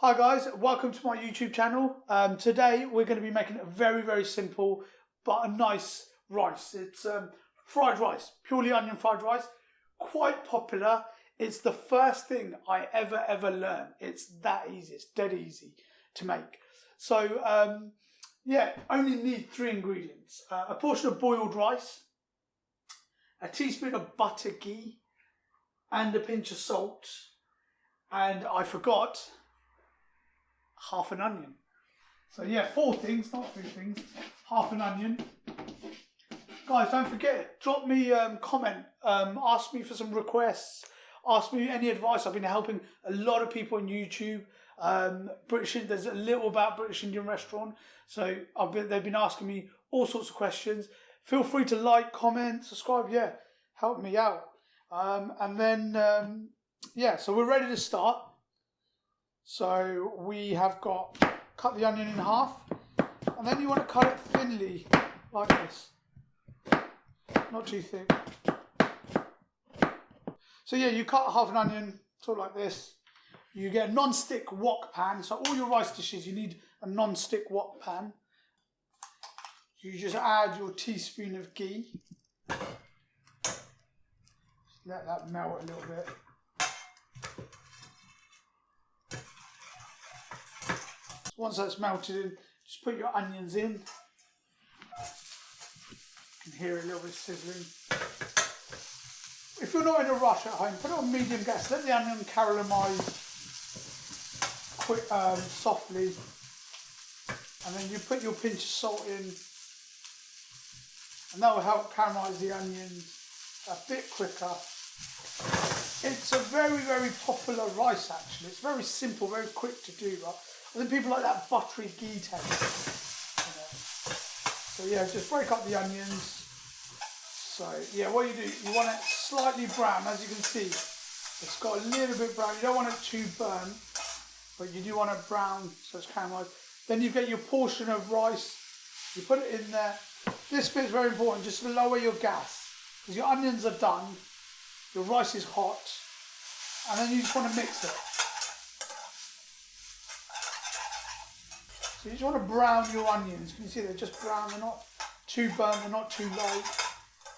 Hi guys, welcome to my YouTube channel. Today we're going to be making a very simple but a nice rice. It's fried rice, purely onion fried rice. Quite popular. It's the first thing I ever learned. It's that easy, it's dead easy to make. So yeah, only need 3 ingredients. A portion of boiled rice, a teaspoon of butter ghee, and a pinch of salt. And I forgot half an onion. So yeah, 4 things, not 3 things. Half an onion. Guys, don't forget, drop me comment, ask me for some requests, ask me any advice. I've been helping a lot of people on YouTube. There's a little about British Indian restaurant, so they've been asking me all sorts of questions. Feel free to like, comment, subscribe. Yeah, help me out. And then yeah, so we're ready to start. So we have cut the onion in half, and then you want to cut it thinly like this, not too thick. So yeah, you cut half an onion sort of like this. You get a non-stick wok pan. So all your rice dishes, you need a non-stick wok pan. You just add your teaspoon of ghee. Let that melt a little bit. Once that's melted in, just put your onions in. You can hear a little bit sizzling. If you're not in a rush at home, put it on medium gas. Let the onion caramelise quick, softly. And then you put your pinch of salt in. And that will help caramelise the onions a bit quicker. It's a very popular rice actually. It's very simple, very quick to do. Right? I think people like that buttery ghee taste. So yeah, just break up the onions. So yeah, what you do, you want it slightly brown. As you can see, it's got a little bit brown. You don't want it too burnt, but you do want it brown, so it's caramelised. Then you get your portion of rice. You put it in there. This bit is very important. Just lower your gas because your onions are done. Your rice is hot, and then you just want to mix it. So you just want to brown your onions. You can see they're just brown, they're not too burnt, they're not too light.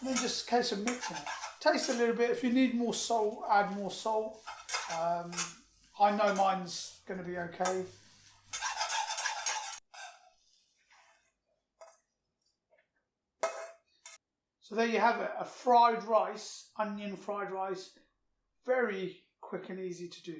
And then just a case of mixing it. Taste a little bit. If you need more salt, add more salt. I know mine's going to be okay. So there you have it, a fried rice, onion fried rice. Very quick and easy to do.